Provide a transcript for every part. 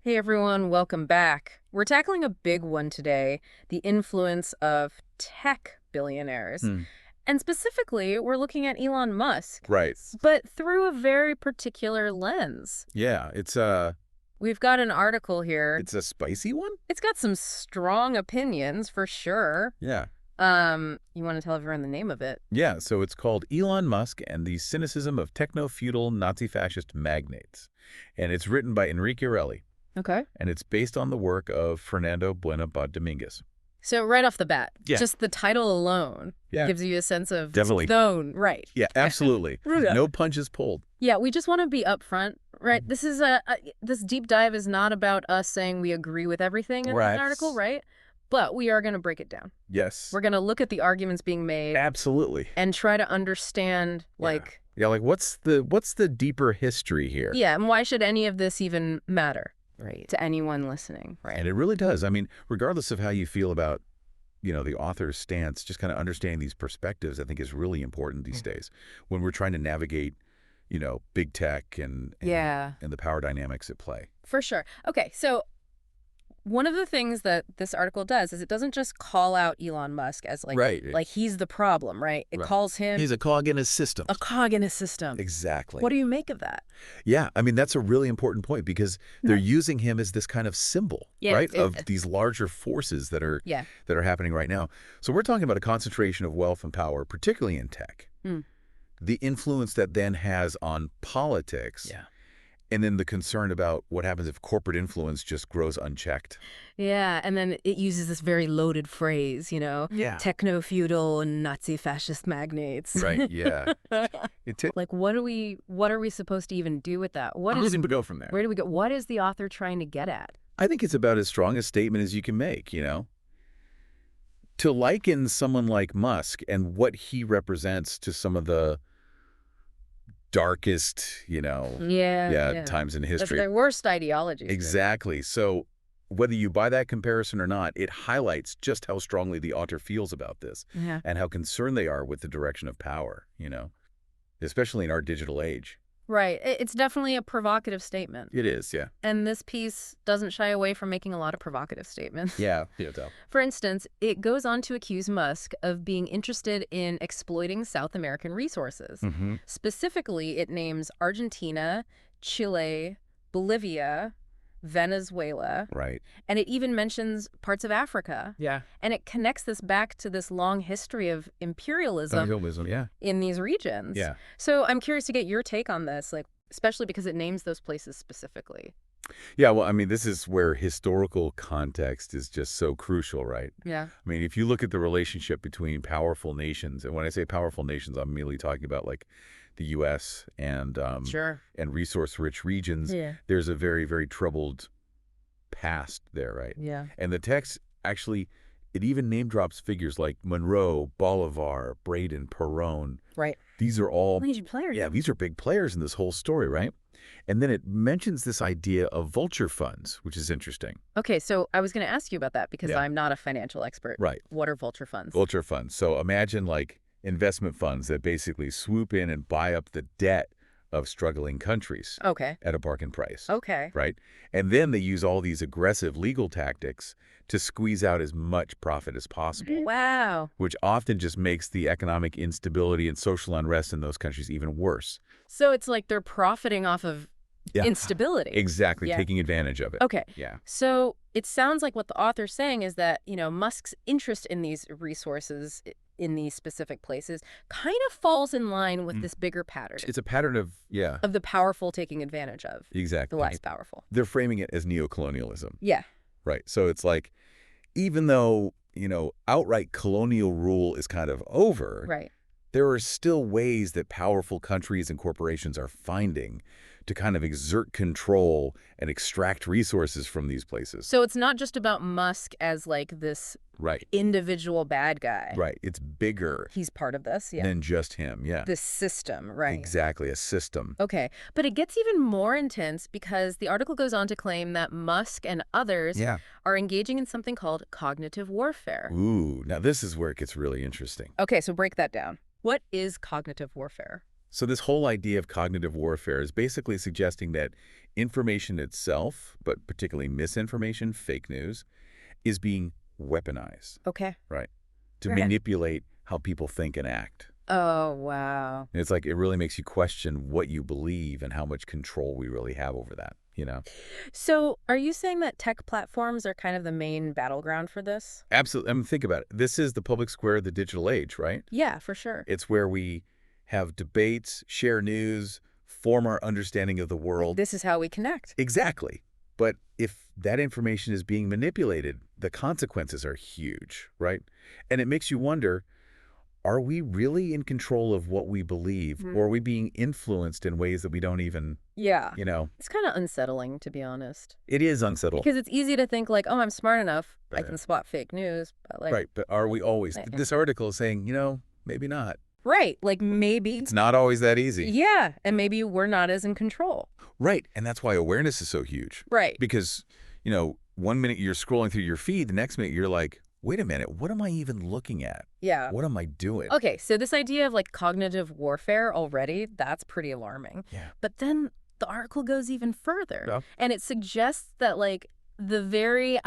Hey everyone, welcome back. We're tackling a big one today, the influence of tech billionaires. Hmm. And specifically, we're looking at Elon Musk, Right. but through a very particular lens. Yeah, We've got an article here. it's a spicy one? It's got some strong opinions for sure. Yeah. You want to tell everyone the name of it? Yeah, so it's called Elon Musk and the Cynicism of Techno-Feudal Nazi-Fascist Magnates. And it's written by Enrique Aurelli, Okay. and it's based on the work of Fernando Buen Abad Domínguez. So right off the bat, Yeah. just the title alone Yeah. gives you a sense of Definitely. tone, right? Yeah, absolutely. Yeah. No punches pulled. Yeah, we just want to be upfront, right? This is this deep dive is not about us saying we agree with everything in Right. this article, right? But we are going to break it down. Yes. We're going to look at the arguments being made Absolutely. and try to understand, like, Yeah, like what's the deeper history here? yeah, and why should any of this even matter, right, to anyone listening, right? And it really does. I mean, regardless of how you feel about, the author's stance, just kind of understanding these perspectives, I think is really important these days when we're trying to navigate, big tech and Yeah. and the power dynamics at play. For sure. Okay, so one of the things that this article does is it doesn't just call out Elon Musk as Right. like he's the problem, right? It Right. calls him He's a cog in his system. a cog in a system. Exactly. What do you make of that? Yeah, I mean, that's a really important point because they're using him as this kind of symbol, Yeah, right, of these larger forces that are Yeah. happening right now. So we're talking about a concentration of wealth and power, particularly in tech. Hmm. The influence that then has on politics. Yeah. And then the concern about what happens if corporate influence just grows unchecked. Yeah, and then it uses this very loaded phrase, Yeah. techno-feudal and Nazi-fascist magnates. Right, yeah. Like, what are we supposed to even do with that? Where do we go from there? Where do we go? What is the author trying to get at? I think it's about as strong a statement as you can make, To liken someone like Musk and what he represents to some of the darkest, times in That's history. their worst ideologies. Exactly. So whether you buy that comparison or not, it highlights just how strongly the author feels about this Yeah. and how concerned they are with the direction of power, especially in our digital age. Right. It's definitely a provocative statement. It is, yeah. And this piece doesn't shy away from making a lot of provocative statements. Yeah. For instance, it goes on to accuse Musk of being interested in exploiting South American resources. Mm-hmm. Specifically, it names Argentina, Chile, Bolivia, Venezuela, Right. and it even mentions parts of Africa. Yeah. And it connects this back to this long history of imperialism Yeah. in these regions. Yeah. So I'm curious to get your take on this, like, especially because it names those places specifically. Yeah, well, I mean, this is where historical context is just so crucial, right? Yeah. I mean, if you look at the relationship between powerful nations, and when I say powerful nations, I'm merely talking about like the U.S. and Sure. and resource-rich regions. Yeah. There's a very, very troubled past there, right? Yeah. And the text actually, it even name drops figures like Monroe, Bolivar, Braden, Perón. Right. These are all Major players. Yeah, these are big players in this whole story, right? And then it mentions this idea of vulture funds, which is interesting. Okay, so I was going to ask you about that because Yeah. I'm not a financial expert. Right. What are vulture funds? Vulture funds. So imagine like investment funds that basically swoop in and buy up the debt of struggling countries Okay. at a bargain price. Okay. Right? And then they use all these aggressive legal tactics to squeeze out as much profit as possible, Wow. which often just makes the economic instability and social unrest in those countries even worse. So it's like they're profiting off of Yeah. instability. Exactly, Yeah. taking advantage of it. Okay. Yeah. So it sounds like what the author's saying is that, Musk's interest in these resources in these specific places kind of falls in line with this bigger pattern It's a pattern of, of the powerful taking advantage of exactly. the less powerful. They're framing it as neocolonialism, Yeah. right? So it's like, even though, outright colonial rule is kind of over, Right. there are still ways that powerful countries and corporations are finding to kind of exert control and extract resources from these places. So it's not just about Musk as like this Right. individual bad guy. Right. It's bigger He's part of this, yeah. than just him. Yeah. This system, right. Exactly. A system. Okay, but it gets even more intense because the article goes on to claim that Musk and others Yeah. are engaging in something called cognitive warfare. Ooh. Now this is where it gets really interesting. Okay, so break that down. What is cognitive warfare? So this whole idea of cognitive warfare is basically suggesting that information itself, but particularly misinformation, fake news, is being weaponized, Okay. right? To Okay. manipulate how people think and act. Oh, wow. And it's like it really makes you question what you believe and how much control we really have over that, you know? So are you saying that tech platforms are kind of the main battleground for this? Absolutely. I mean, think about it. This is the public square of the digital age, right? Yeah, for sure. It's where we have debates, share news, form our understanding of the world. This is how we connect. Exactly. But if that information is being manipulated, the consequences are huge, right? And it makes you wonder, are we really in control of what we believe, or are we being influenced in ways that we don't even, Yeah. you know? It's kind of unsettling, to be honest. It is unsettling. Because it's easy to think like, oh, I'm smart enough. I Right. can spot fake news. But like, Right, but are we always? Eh, eh. This article is saying, maybe not. right. Like maybe. It's not always that easy. Yeah. And maybe we're not as in control. Right, and that's why awareness is so huge. Right. Because, 1 minute you're scrolling through your feed, the next minute you're like, wait a minute, what am I even looking at? Yeah. What am I doing? Okay. So this idea of like cognitive warfare already, that's pretty alarming. Yeah. But then the article goes even further. Yeah. And it suggests that like the very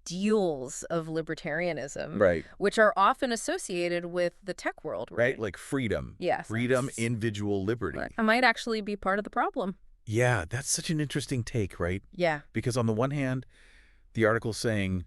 ideals of libertarianism, Right, which are often associated with the tech world, right? Like freedom. Yes. Freedom, individual liberty. I might actually be part of the problem. Yeah, that's such an interesting take, right? Yeah. Because on the one hand, the article's saying,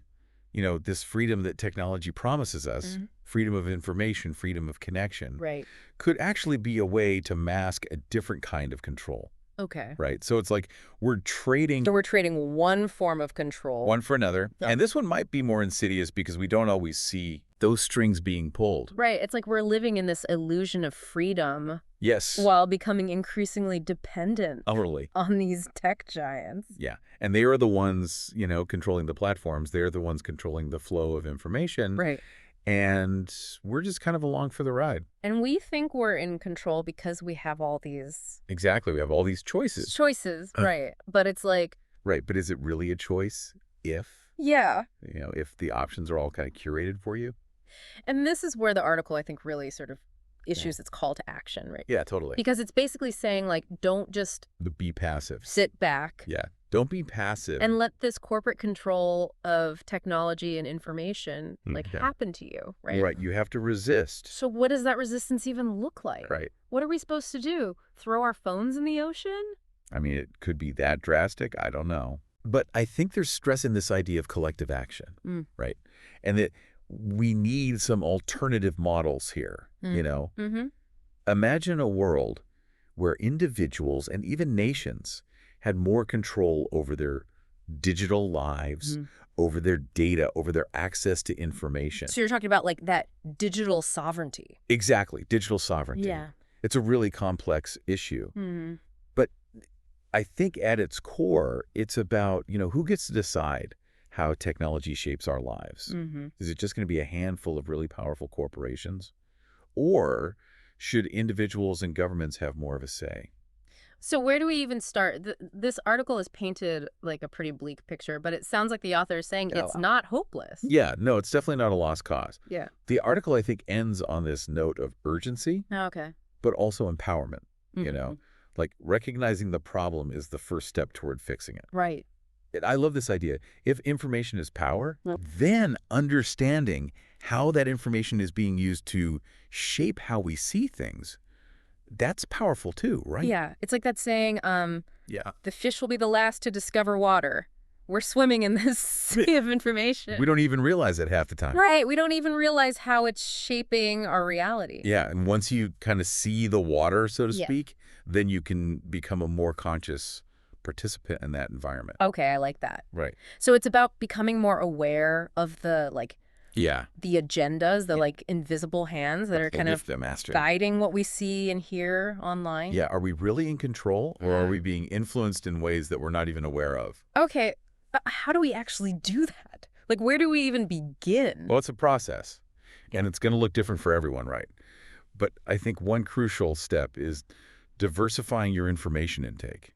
this freedom that technology promises us, freedom of information, freedom of connection, Right. could actually be a way to mask a different kind of control, Okay. right? So it's like we're trading So we're trading one form of control. one for another. Yeah. And this one might be more insidious because we don't always see those strings being pulled. Right. It's like we're living in this illusion of freedom Yes. while becoming increasingly dependent Utterly. on these tech giants. Yeah. And they are the ones, controlling the platforms. They're the ones controlling the flow of information. Right. And we're just kind of along for the ride. And we think we're in control because we have all these Exactly. We have all these choices. choices. Right. But it's like, Right. But is it really a choice yeah. if the options are all kind of curated for you? And this is where the article, I think, really sort of issues its call to action, right? Yeah, totally. Because it's basically saying, like, don't just Be passive. sit back Yeah. Don't be passive. and let this corporate control of technology and information, like, Yeah. happen to you, right? Right. You have to resist. So what does that resistance even look like? Right. What are we supposed to do? Throw our phones in the ocean? I mean, it could be that drastic. I don't know. But I think there's stress in this idea of collective action, right? And that we need some alternative models here, Mm-hmm. Imagine a world where individuals and even nations had more control over their digital lives, over their data, over their access to information. So you're talking about, like, that digital sovereignty. Exactly. Digital sovereignty. Yeah. It's a really complex issue. Mm-hmm. But I think at its core, it's about, who gets to decide how technology shapes our lives. Mm-hmm. Is it just going to be a handful of really powerful corporations? Or should individuals and governments have more of a say? So where do we even start? This article is painted like a pretty bleak picture, but it sounds like the author is saying it's not hopeless. Yeah, no, it's definitely not a lost cause. Yeah. The article, I think, ends on this note of urgency, Oh, okay. but also empowerment, Mhm. Like recognizing the problem is the first step toward fixing it. Right. I love this idea. If information is power, Yep. then understanding how that information is being used to shape how we see things, that's powerful too, right? Yeah. It's like that saying, Yeah. the fish will be the last to discover water. We're swimming in this sea of information. We don't even realize it half the time. Right. We don't even realize how it's shaping our reality. Yeah, and once you kind of see the water, so to Yeah. speak, then you can become a more conscious participant in that environment. Okay, I like that. Right. So it's about becoming more aware of the, like, Yeah. the agendas, the, like, invisible hands that are kind of the master. guiding what we see and hear online. Yeah, are we really in control, or are we being influenced in ways that we're not even aware of? Okay, how do we actually do that? Like, where do we even begin? Well, it's a process, and it's going to look different for everyone, right? But I think one crucial step is diversifying your information intake.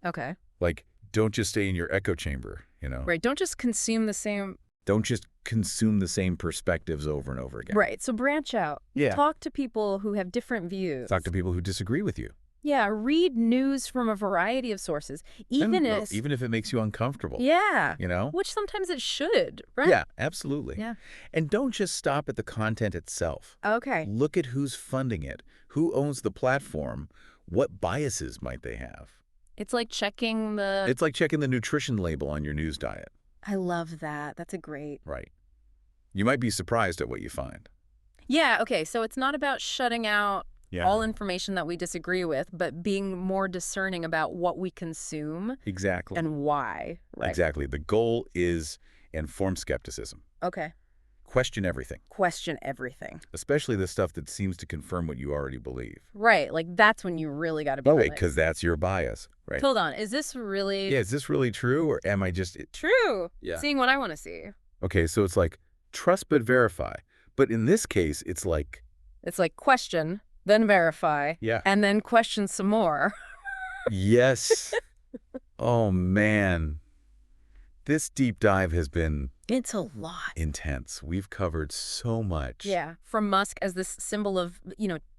Okay. Like, don't just stay in your echo chamber, Right, don't just consume the same... Don't just consume the same perspectives over and over again. Right, so branch out. Yeah. Talk to people who have different views. Talk to people who disagree with you. Yeah, read news from a variety of sources, even if... Even if it makes you uncomfortable. Yeah, You know? which sometimes it should, right? Yeah, absolutely. Yeah. And don't just stop at the content itself. Okay. Look at who's funding it, who owns the platform, what biases might they have. It's like checking the... It's like checking the nutrition label on your news diet. I love that. That's a great... Right. You might be surprised at what you find. Yeah, okay, so it's not about shutting out Yeah. all information that we disagree with, but being more discerning about what we consume Exactly. and why, right? Exactly. The goal is informed skepticism. Okay. Question everything, Question everything. especially the stuff that seems to confirm what you already believe. Right, like that's when you really got to be Oh, wait, honest. because that's your bias, right? Hold on, is this really Yeah, is this really true, or am I just... true? Yeah. Seeing what I want to see. Okay, so it's like trust but verify. But in this case, it's like... It's like question, then verify, Yeah. and then question some more. Yes. Oh, man. This deep dive has been It's a lot. intense. We've covered so much. Yeah, from Musk as this symbol of,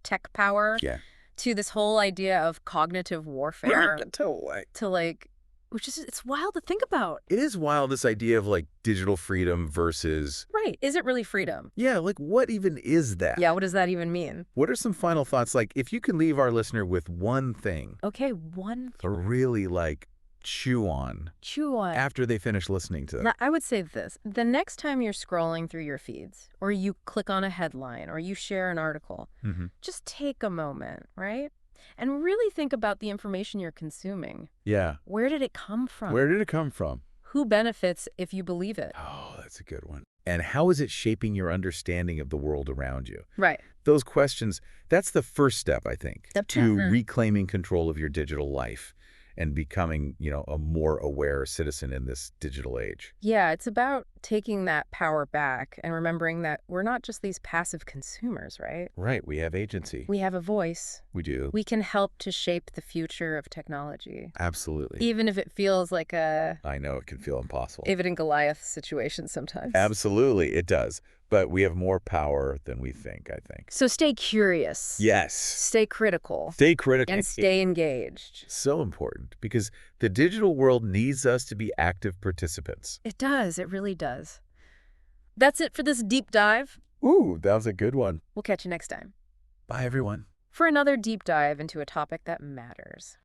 tech power Yeah. to this whole idea of cognitive warfare Totally. to like, which is, it's wild to think about. It is wild, this idea of like digital freedom versus... Right. Is it really freedom? Yeah, like what even is that? Yeah, what does that even mean? What are some final thoughts? Like if you can leave our listener with one thing Okay, one to really like chew on chew on. after they finish listening to them. Now, I would say this. The next time you're scrolling through your feeds, or you click on a headline, or you share an article, just take a moment, right? And really think about the information you're consuming. Yeah. Where did it come from? Where did it come from? Who benefits if you believe it? Oh, that's a good one. And how is it shaping your understanding of the world around you? Right. Those questions, that's the first step, I think, Step to two. reclaiming control of your digital life and becoming, a more aware citizen in this digital age. Yeah, it's about taking that power back and remembering that we're not just these passive consumers, right? Right. We have agency. We have a voice. We do. We can help to shape the future of technology. Absolutely. Even if it feels like a I know it can feel impossible. David and Goliath situation sometimes. Absolutely, it does. But we have more power than we think, I think. So stay curious. Yes. Stay critical. Stay critical. And stay engaged. So important because the digital world needs us to be active participants. It does. It really does. That's it for this deep dive. Ooh, that was a good one. We'll catch you next time Bye, everyone. for another deep dive into a topic that matters.